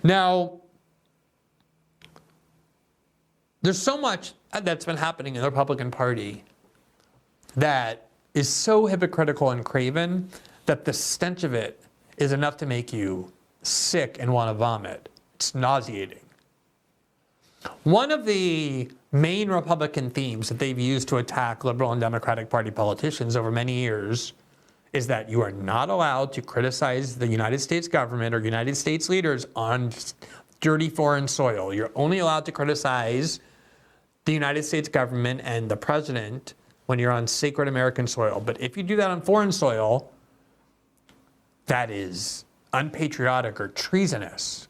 Now, there's so much that's been happening in the Republican Party that is so hypocritical and craven that the stench of it is enough to make you sick and want to vomit. It's nauseating. One of the main Republican themes that they've used to attack liberal and Democratic Party politicians over many years is that you are not allowed to criticize the United States government or United States leaders on dirty foreign soil. You're only allowed to criticize the United States government and the president when you're on sacred American soil. But if you do that on foreign soil, that is unpatriotic or treasonous.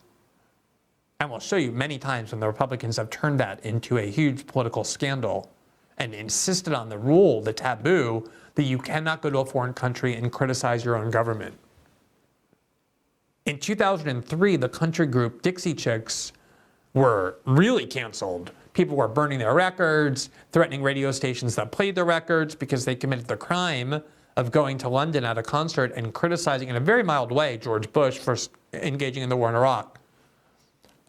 And we'll show you many times when the Republicans have turned that into a huge political scandal and insisted on the rule, the taboo, that you cannot go to a foreign country and criticize your own government. In 2003, the country group Dixie Chicks were really canceled. People were burning their records, threatening radio stations that played their records because they committed the crime of going to London at a concert and criticizing in a very mild way George Bush for engaging in the war in Iraq.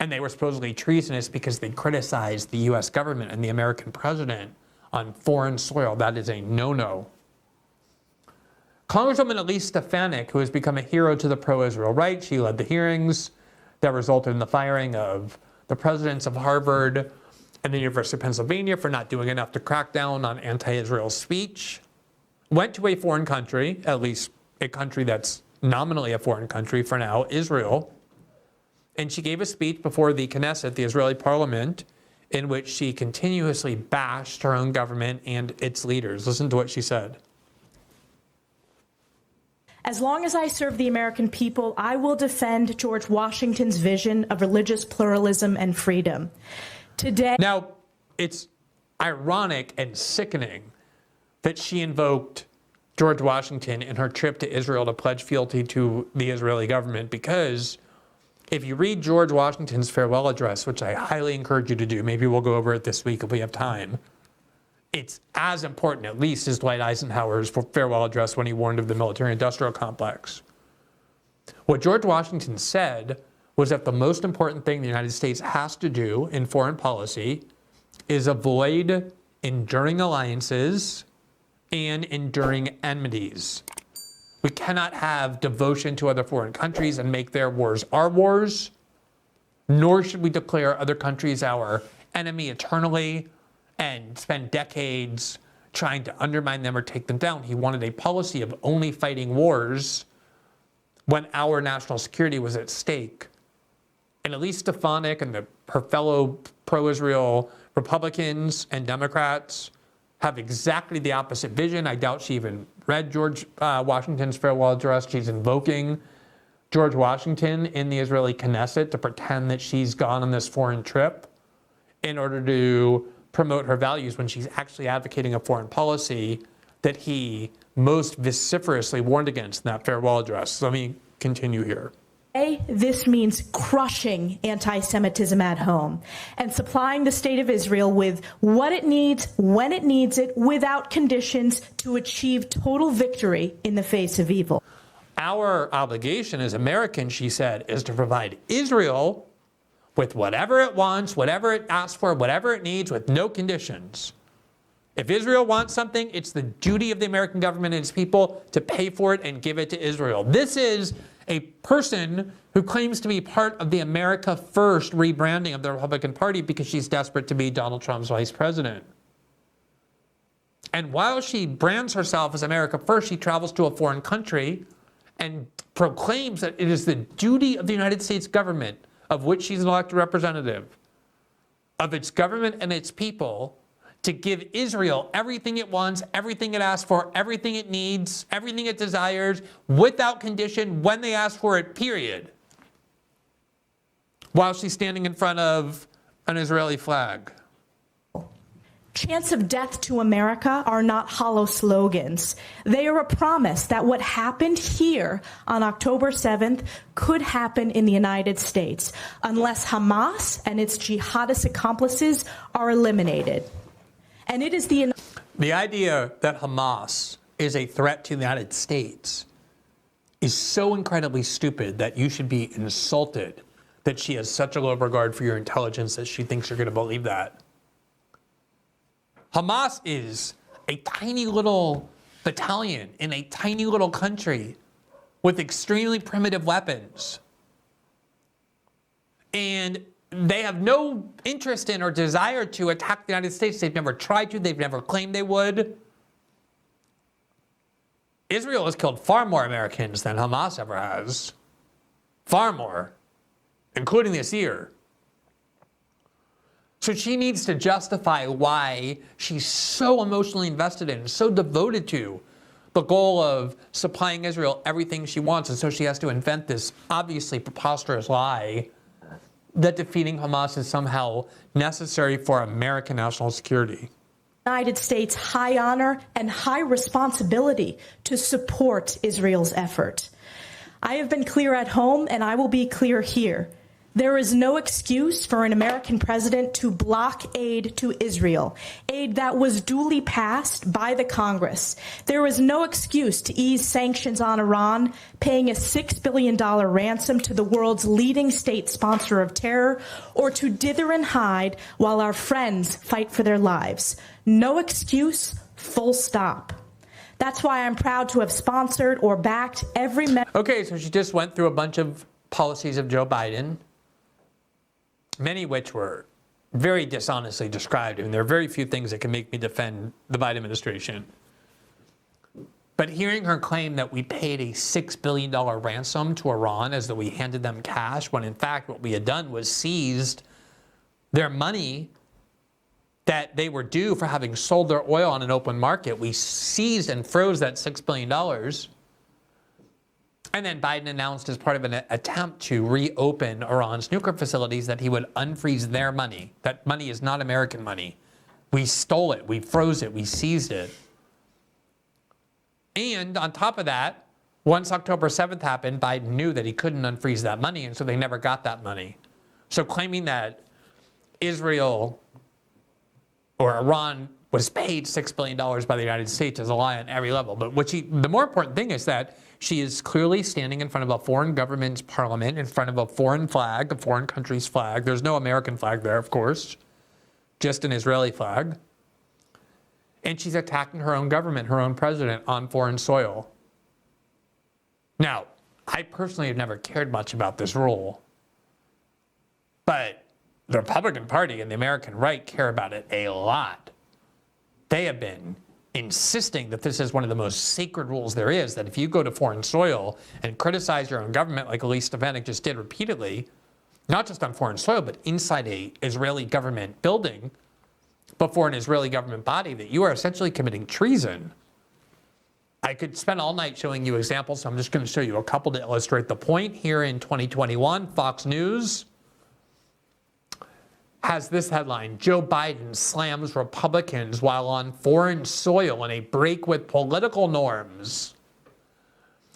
And they were supposedly treasonous because they criticized the US government and the American president on foreign soil. That is a no-no. Congresswoman Elise Stefanik, who has become a hero to the pro-Israel right, she led the hearings that resulted in the firing of the presidents of Harvard and the University of Pennsylvania for not doing enough to crack down on anti-Israel speech, went to a foreign country, at least a country that's nominally a foreign country for now, Israel, and she gave a speech before the Knesset, the Israeli parliament, in which she continuously bashed her own government and its leaders. Listen to what she said. As long as I serve the American people, I will defend George Washington's vision of religious pluralism and freedom. Today. Now, it's ironic and sickening that she invoked George Washington in her trip to Israel to pledge fealty to the Israeli government, because if you read George Washington's farewell address, which I highly encourage you to do, maybe we'll go over it this week if we have time, it's as important, at least, as Dwight Eisenhower's farewell address when he warned of the military-industrial complex. What George Washington said was that the most important thing the United States has to do in foreign policy is avoid enduring alliances and enduring enmities. We cannot have devotion to other foreign countries and make their wars our wars, nor should we declare other countries our enemy eternally and spend decades trying to undermine them or take them down. He wanted a policy of only fighting wars when our national security was at stake. And Elise Stefanik and her fellow pro-Israel Republicans and Democrats have exactly the opposite vision. I doubt she even read George Washington's farewell address. She's invoking George Washington in the Israeli Knesset to pretend that she's gone on this foreign trip in order to promote her values when she's actually advocating a foreign policy that he most vociferously warned against in that farewell address. So let me continue here. This means crushing anti-Semitism at home and supplying the state of Israel with what it needs, when it needs it, without conditions to achieve total victory in the face of evil. Our obligation as Americans, she said, is to provide Israel with whatever it wants, whatever it asks for, whatever it needs, with no conditions. If Israel wants something, it's the duty of the American government and its people to pay for it and give it to Israel. This is a person who claims to be part of the America First rebranding of the Republican Party because she's desperate to be Donald Trump's vice president. And while she brands herself as America First, she travels to a foreign country and proclaims that it is the duty of the United States government, of which she's an elected representative, of its government and its people, to give Israel everything it wants, everything it asks for, everything it needs, everything it desires, without condition, when they ask for it, period. While she's standing in front of an Israeli flag. Chants of death to America are not hollow slogans. They are a promise that what happened here on October 7th could happen in the United States unless Hamas and its jihadist accomplices are eliminated. And it is the idea that Hamas is a threat to the United States is so incredibly stupid that you should be insulted that she has such a low regard for your intelligence that she thinks you're going to believe that. Hamas is a tiny little battalion in a tiny little country with extremely primitive weapons. And they have no interest in or desire to attack the United States. They've never tried to. They've never claimed they would. Israel has killed far more Americans than Hamas ever has. Far more, including this year. So she needs to justify why she's so emotionally invested in, so devoted to the goal of supplying Israel everything she wants. And so she has to invent this obviously preposterous lie that defeating Hamas is somehow necessary for American national security. United States high honor and high responsibility to support Israel's effort. I have been clear at home, and I will be clear here. There is no excuse for an American president to block aid to Israel, aid that was duly passed by the Congress. There is no excuse to ease sanctions on Iran, paying a $6 billion ransom to the world's leading state sponsor of terror, or to dither and hide while our friends fight for their lives. No excuse, full stop. That's why I'm proud to have sponsored or backed every measure. Okay, so she just went through a bunch of policies of Joe Biden, many of which were very dishonestly described. I mean, there are very few things that can make me defend the Biden administration. But hearing her claim that we paid a $6 billion ransom to Iran as though we handed them cash, when in fact what we had done was seized their money that they were due for having sold their oil on an open market. We seized and froze that $6 billion. And then Biden announced as part of an attempt to reopen Iran's nuclear facilities that he would unfreeze their money. That money is not American money. We stole it, we froze it, we seized it. And on top of that, once October 7th happened, Biden knew that he couldn't unfreeze that money, and so they never got that money. So claiming that Israel or Iran was paid $6 billion by the United States is a lie on every level. But the more important thing is that she is clearly standing in front of a foreign government's parliament, in front of a foreign flag, a foreign country's flag. There's no American flag there, of course, just an Israeli flag. And she's attacking her own government, her own president, on foreign soil. Now, I personally have never cared much about this rule, but the Republican Party and the American right care about it a lot. They have been insisting that this is one of the most sacred rules there is, that if you go to foreign soil and criticize your own government, like Elise Stefanik just did repeatedly, not just on foreign soil, but inside a Israeli government building, before an Israeli government body, that you are essentially committing treason. I could spend all night showing you examples, so I'm just going to show you a couple to illustrate the point. Here in 2021, Fox News has this headline: Joe Biden slams Republicans while on foreign soil in a break with political norms.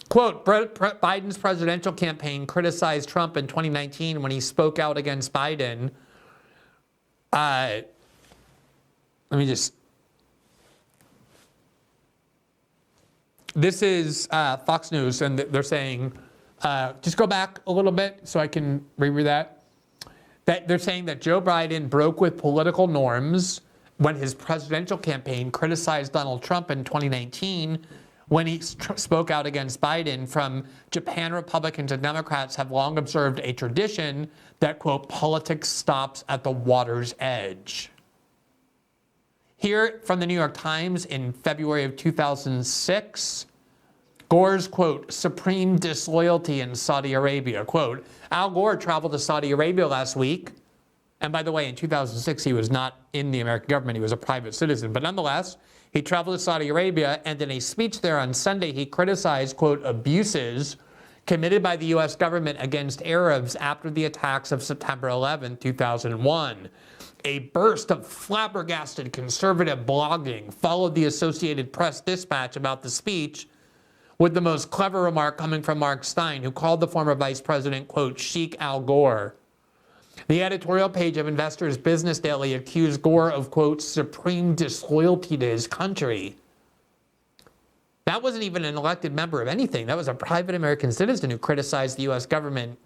Quote, Biden's presidential campaign criticized Trump in 2019 when he spoke out against Biden. This is Fox News, and they're saying, just go back a little bit so I can reread that. That they're saying that Joe Biden broke with political norms when his presidential campaign criticized Donald Trump in 2019 when he spoke out against Biden. From Japan, Republicans and Democrats have long observed a tradition that, quote, politics stops at the water's edge. Here from the New York Times in February of 2006, Gore's, quote, supreme disloyalty in Saudi Arabia. Quote, Al Gore traveled to Saudi Arabia last week. And by the way, in 2006, he was not in the American government. He was a private citizen. But nonetheless, he traveled to Saudi Arabia. And in a speech there on Sunday, he criticized, quote, abuses committed by the U.S. government against Arabs after the attacks of September 11, 2001. A burst of flabbergasted conservative blogging followed the Associated Press dispatch about the speech, with the most clever remark coming from Mark Stein, who called the former vice president, quote, Sheik Al Gore. The editorial page of Investor's Business Daily accused Gore of, quote, supreme disloyalty to his country. That wasn't even an elected member of anything. That was a private American citizen who criticized the U.S. government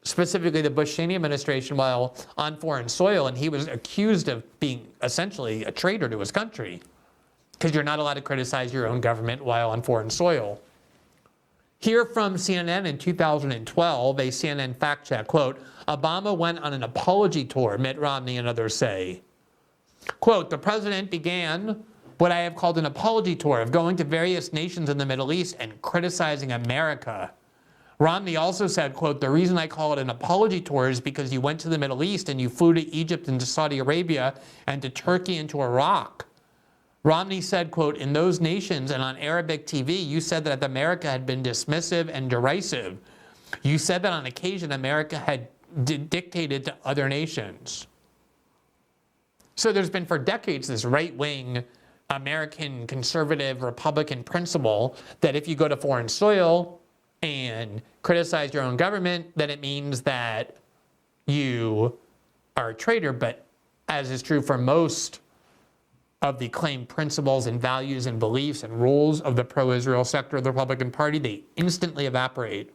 specifically the Bush-Cheney administration, while on foreign soil, and he was accused of being essentially a traitor to his country, because you're not allowed to criticize your own government while on foreign soil. Here from CNN in 2012, a CNN fact check, quote, Obama went on an apology tour, Mitt Romney and others say. Quote, the president began what I have called an apology tour of going to various nations in the Middle East and criticizing America. Romney also said, quote, the reason I call it an apology tour is because you went to the Middle East and you flew to Egypt and to Saudi Arabia and to Turkey and to Iraq. Romney said, quote, in those nations and on Arabic TV, you said that America had been dismissive and derisive. You said that on occasion America had dictated to other nations. So there's been for decades this right-wing American conservative Republican principle that if you go to foreign soil and criticize your own government, then it means that you are a traitor. But as is true for most of the claimed principles and values and beliefs and rules of the pro-Israel sector of the Republican Party, they instantly evaporate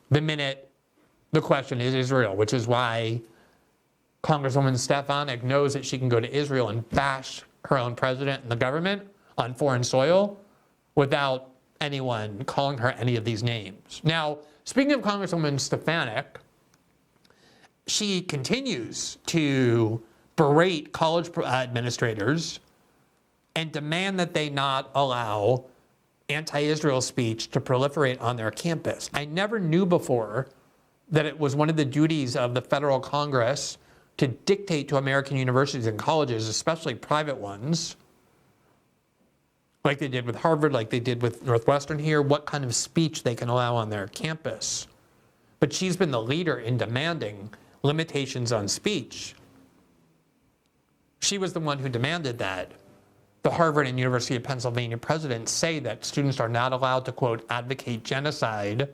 the minute the question is Israel, which is why Congresswoman Stefanik knows that she can go to Israel and bash her own president and the government on foreign soil without anyone calling her any of these names. Now, speaking of Congresswoman Stefanik, she continues to berate college administrators and demand that they not allow anti-Israel speech to proliferate on their campus. I never knew before that it was one of the duties of the federal Congress to dictate to American universities and colleges, especially private ones, like they did with Harvard, like they did with Northwestern here, what kind of speech they can allow on their campus. But she's been the leader in demanding limitations on speech. She was the one who demanded that the Harvard and University of Pennsylvania presidents say that students are not allowed to, quote, advocate genocide.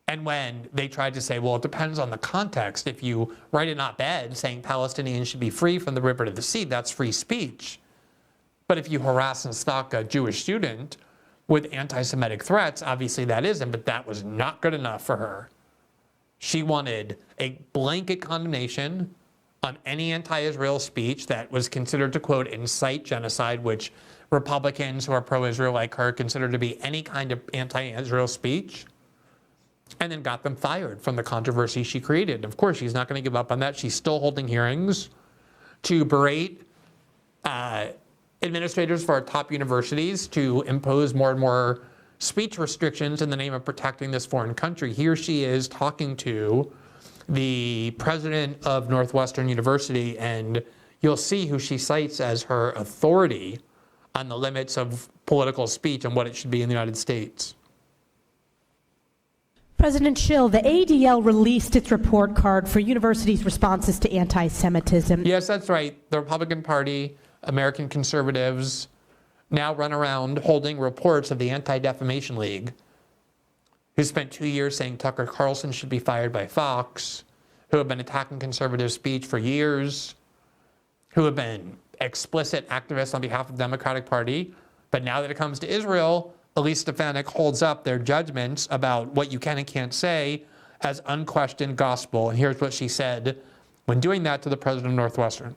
And when they tried to say, well, it depends on the context. If you write an op-ed saying Palestinians should be free from the river to the sea, that's free speech. But if you harass and stalk a Jewish student with anti-Semitic threats, obviously that isn't, but that was not good enough for her. She wanted a blanket condemnation on any anti-Israel speech that was considered to, quote, incite genocide, which Republicans who are pro-Israel like her consider to be any kind of anti-Israel speech, and then got them fired from the controversy she created. Of course, she's not going to give up on that. She's still holding hearings to berate administrators for our top universities to impose more and more speech restrictions in the name of protecting this foreign country. Here she is talking to the president of Northwestern University, and you'll see who she cites as her authority on the limits of political speech and what it should be in the United States. President Schill, the ADL released its report card for universities' responses to anti-Semitism. Yes, that's right. The Republican Party, American conservatives, now run around holding reports of the Anti-Defamation League, who spent 2 years saying Tucker Carlson should be fired by Fox, who have been attacking conservative speech for years, who have been explicit activists on behalf of the Democratic Party. But now that it comes to Israel, Elise Stefanik holds up their judgments about what you can and can't say as unquestioned gospel. And here's what she said when doing that to the president of Northwestern.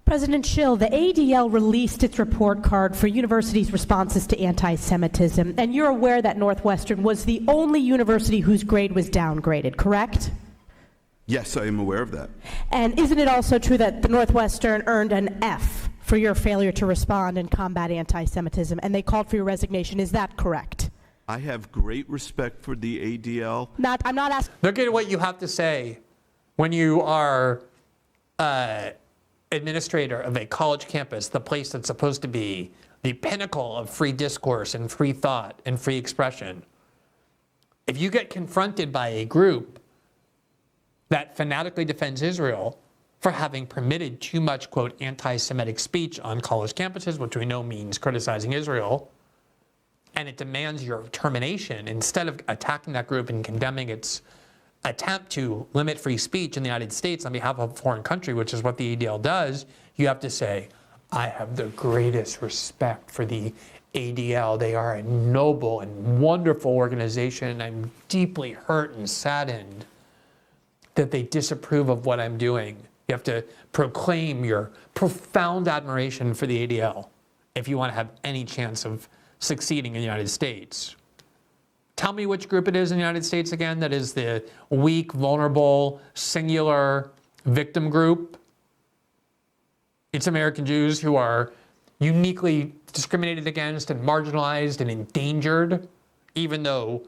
President Schill, the ADL released its report card for universities' responses to anti-Semitism, and you're aware that Northwestern was the only university whose grade was downgraded, correct? Yes, I am aware of that. And isn't it also true that the Northwestern earned an F for your failure to respond and combat anti-Semitism, and they called for your resignation? Is that correct? I have great respect for the ADL. I'm not asking. Look at what you have to say when you are administrator of a college campus, the place that's supposed to be the pinnacle of free discourse and free thought and free expression. If you get confronted by a group that fanatically defends Israel for having permitted too much, quote, anti-Semitic speech on college campuses, which we know means criticizing Israel, and it demands your termination, instead of attacking that group and condemning its attempt to limit free speech in the United States on behalf of a foreign country, which is what the ADL does, you have to say, I have the greatest respect for the ADL. They are a noble and wonderful organization, and I'm deeply hurt and saddened that they disapprove of what I'm doing. You have to proclaim your profound admiration for the ADL if you want to have any chance of succeeding in the United States. Tell me which group it is in the United States again that is the weak, vulnerable, singular victim group. It's American Jews who are uniquely discriminated against and marginalized and endangered, even though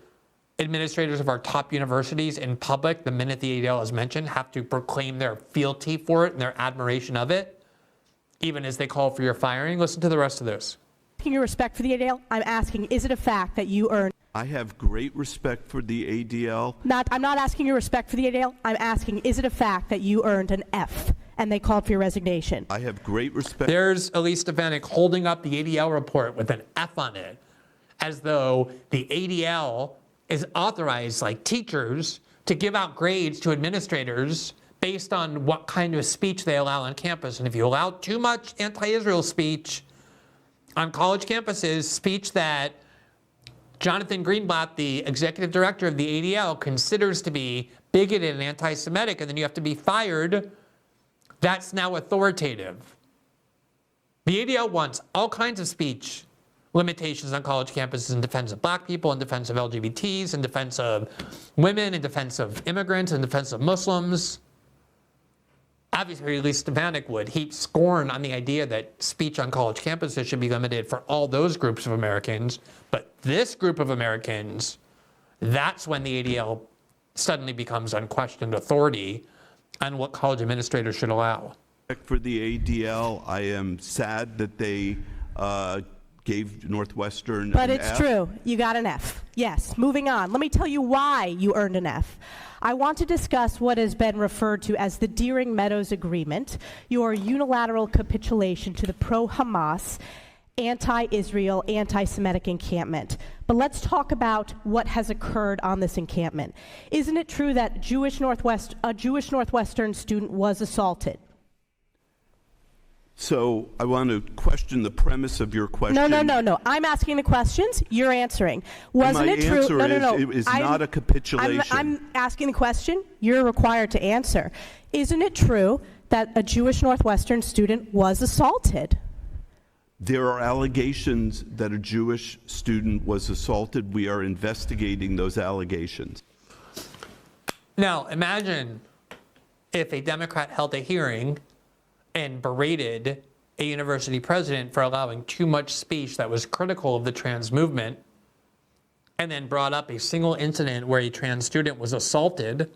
administrators of our top universities in public, the minute the ADL is mentioned, have to proclaim their fealty for it and their admiration of it, even as they call for your firing. Listen to the rest of this. Your respect for the ADL, I'm asking, is it a fact that you earned? I have great respect for the ADL. I'm not asking your respect for the ADL. I'm asking, is it a fact that you earned an F and they called for your resignation? I have great respect. There's Elise Stefanik holding up the ADL report with an F on it, as though the ADL is authorized, like teachers, to give out grades to administrators based on what kind of speech they allow on campus. And if you allow too much anti-Israel speech on college campuses, speech that Jonathan Greenblatt, the executive director of the ADL, considers to be bigoted and anti-Semitic, and then you have to be fired, that's now authoritative. The ADL wants all kinds of speech limitations on college campuses in defense of black people, in defense of LGBTs, in defense of women, in defense of immigrants, in defense of Muslims. Obviously, at least Stefanik would heap scorn on the idea that speech on college campuses should be limited for all those groups of Americans. But this group of Americans, that's when the ADL suddenly becomes unquestioned authority on what college administrators should allow. For the ADL, I am sad that they gave Northwestern But an it's F. true. You got an F. Yes. Moving on. Let me tell you why you earned an F. I want to discuss what has been referred to as the Deering Meadows Agreement, your unilateral capitulation to the pro-Hamas, anti-Israel, anti-Semitic encampment. But let's talk about what has occurred on this encampment. Isn't it true that a Jewish Northwestern student was assaulted? So I want to question the premise of your question. No. I'm asking the questions. You're answering. Wasn't it true? My answer is it is not a capitulation. I'm asking the question. You're required to answer. Isn't it true that a Jewish Northwestern student was assaulted? There are allegations that a Jewish student was assaulted. We are investigating those allegations. Now, imagine if a Democrat held a hearing and berated a university president for allowing too much speech that was critical of the trans movement, and then brought up a single incident where a trans student was assaulted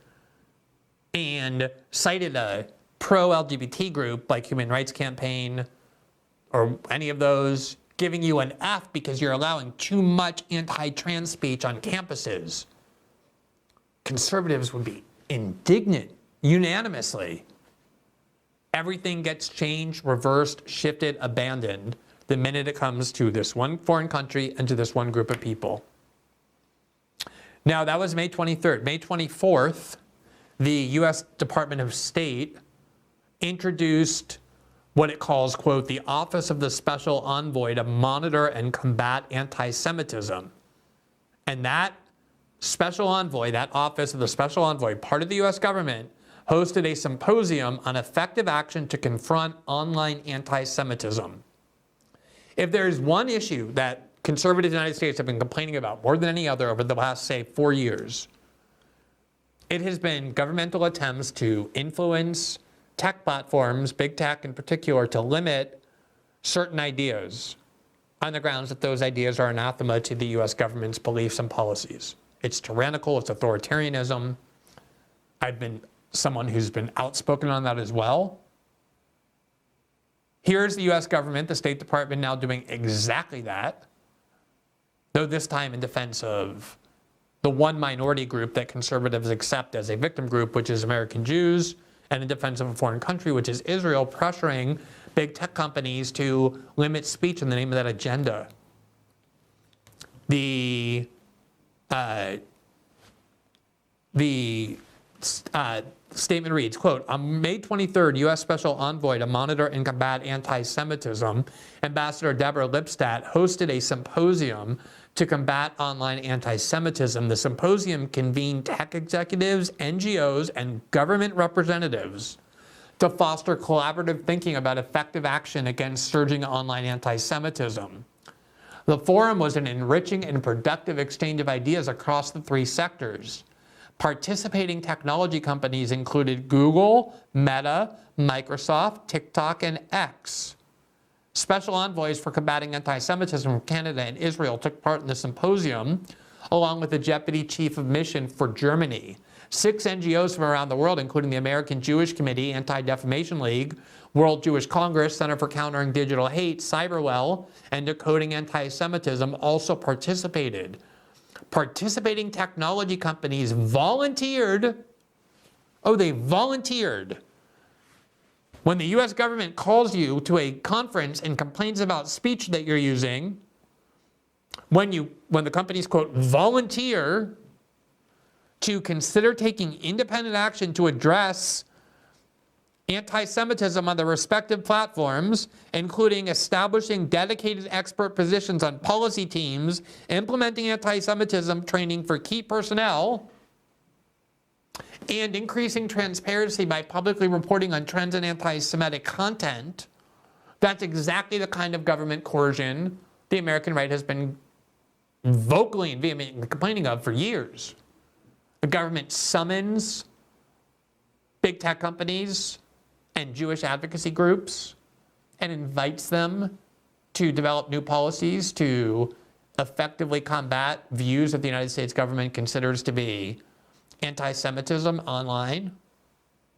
and cited a pro-LGBT group like Human Rights Campaign or any of those, giving you an F because you're allowing too much anti-trans speech on campuses. Conservatives would be indignant unanimously. Everything gets changed, reversed, shifted, abandoned the minute it comes to this one foreign country and to this one group of people. Now, that was May 23rd. May 24th, the U.S. Department of State introduced what it calls, quote, the Office of the Special Envoy to Monitor and Combat Anti-Semitism. And that special envoy, that Office of the Special Envoy, part of the U.S. government, hosted a symposium on effective action to confront online anti-Semitism. If there's one issue that conservatives in the United States have been complaining about more than any other over the last, say, 4 years, it has been governmental attempts to influence tech platforms, big tech in particular, to limit certain ideas on the grounds that those ideas are anathema to the U.S. government's beliefs and policies. It's tyrannical, it's authoritarianism. I've been someone who's been outspoken on that as well. Here's the US government, the State Department, now doing exactly that, though this time in defense of the one minority group that conservatives accept as a victim group, which is American Jews, and in defense of a foreign country, which is Israel, pressuring big tech companies to limit speech in the name of that agenda. The statement reads, quote, on May 23rd, U.S. Special Envoy to Monitor and Combat Anti-Semitism, Ambassador Deborah Lipstadt, hosted a symposium to combat online anti-Semitism. The symposium convened tech executives, NGOs, and government representatives to foster collaborative thinking about effective action against surging online anti-Semitism. The forum was an enriching and productive exchange of ideas across the three sectors. Participating technology companies included Google, Meta, Microsoft, TikTok, and X. Special envoys for combating anti-Semitism from Canada and Israel took part in the symposium, along with the deputy chief of mission for Germany. 6 NGOs from around the world, including the American Jewish Committee, Anti-Defamation League, World Jewish Congress, Center for Countering Digital Hate, Cyberwell, and Decoding Anti-Semitism, also participated. Participating technology companies volunteered. Oh, they volunteered. When the U.S. government calls you to a conference and complains about speech that you're using, when the companies, quote, volunteer to consider taking independent action to address anti-Semitism on their respective platforms, including establishing dedicated expert positions on policy teams, implementing anti-Semitism training for key personnel, and increasing transparency by publicly reporting on trends in anti-Semitic content, that's exactly the kind of government coercion the American right has been vocally and vehemently complaining of for years. The government summons big tech companies and Jewish advocacy groups and invites them to develop new policies to effectively combat views that the United States government considers to be anti-Semitism online.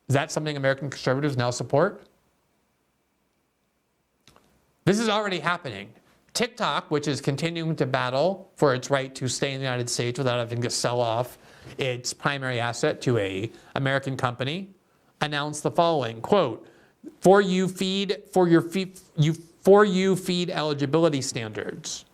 Is that something American conservatives now support? This is already happening. TikTok, which is continuing to battle for its right to stay in the United States without having to sell off its primary asset to an American company, announced the following, quote, for you feed eligibility standards.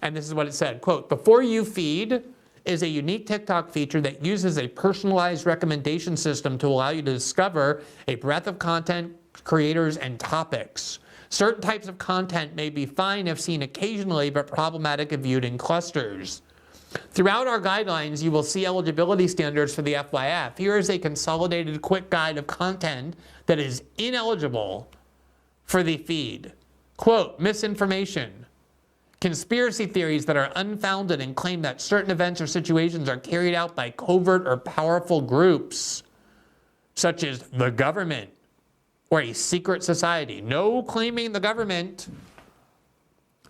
And this is what it said, quote, the For You feed is a unique TikTok feature that uses a personalized recommendation system to allow you to discover a breadth of content, creators, and topics. Certain types of content may be fine if seen occasionally, but problematic if viewed in clusters. Throughout our guidelines, you will see eligibility standards for the FYF. Here is a consolidated quick guide of content that is ineligible for the feed. Quote, misinformation, conspiracy theories that are unfounded and claim that certain events or situations are carried out by covert or powerful groups, such as the government or a secret society. No claiming the government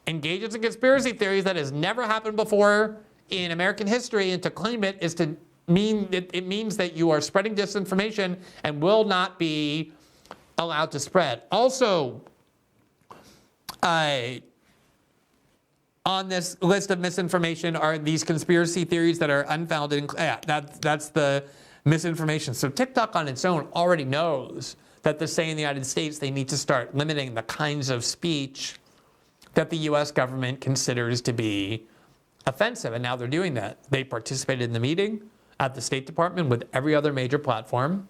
engages in conspiracy theories that has never happened before in American history, and to claim it is to mean it means that you are spreading disinformation and will not be allowed to spread. Also, on this list of misinformation are these conspiracy theories that are unfounded. That's the misinformation. So TikTok on its own already knows that to say in the United States they need to start limiting the kinds of speech that the U.S. government considers to be offensive, and now they're doing that. They participated in the meeting at the State Department with every other major platform,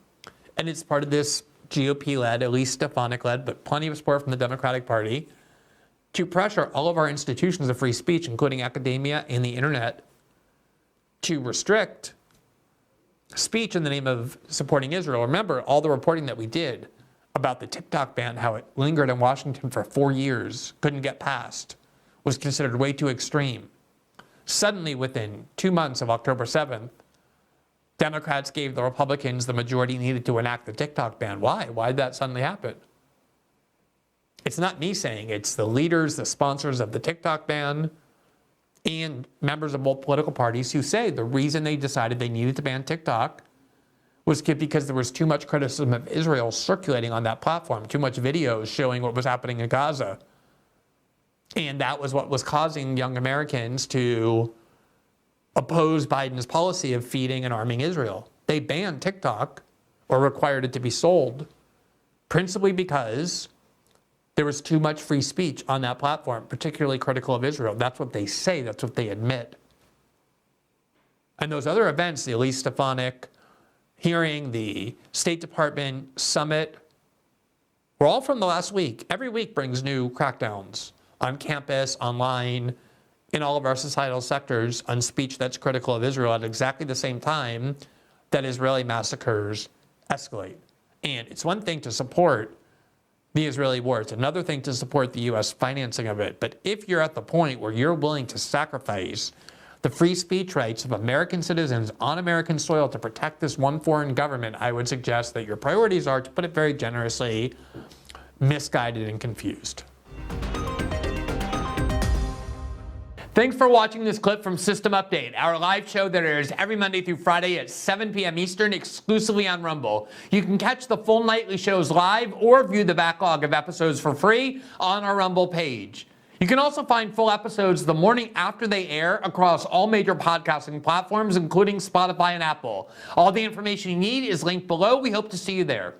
and it's part of this GOP-led, at least Stefanik-led, but plenty of support from the Democratic Party, to pressure all of our institutions of free speech, including academia and the internet, to restrict speech in the name of supporting Israel. Remember all the reporting that we did about the TikTok ban, how it lingered in Washington for 4 years, couldn't get passed, was considered way too extreme. Suddenly, within 2 months of October 7th, Democrats gave the Republicans the majority needed to enact the TikTok ban. Why? Why did that suddenly happen? It's not me saying, it's the leaders, the sponsors of the TikTok ban, and members of both political parties who say the reason they decided they needed to ban TikTok was because there was too much criticism of Israel circulating on that platform, too much videos showing what was happening in Gaza. And that was what was causing young Americans to oppose Biden's policy of feeding and arming Israel. They banned TikTok, or required it to be sold, principally because there was too much free speech on that platform, particularly critical of Israel. That's what they say, that's what they admit. And those other events, the Elise Stefanik hearing, the State Department summit, were all from the last week. Every week brings new crackdowns on campus, online, in all of our societal sectors on speech that's critical of Israel at exactly the same time that Israeli massacres escalate. And it's one thing to support the Israeli war. It's another thing to support the U.S. financing of it. But if you're at the point where you're willing to sacrifice the free speech rights of American citizens on American soil to protect this one foreign government, I would suggest that your priorities are, to put it very generously, misguided and confused. Thanks for watching this clip from System Update, our live show that airs every Monday through Friday at 7 p.m. Eastern exclusively on Rumble. You can catch the full nightly shows live or view the backlog of episodes for free on our Rumble page. You can also find full episodes the morning after they air across all major podcasting platforms, including Spotify and Apple. All the information you need is linked below. We hope to see you there.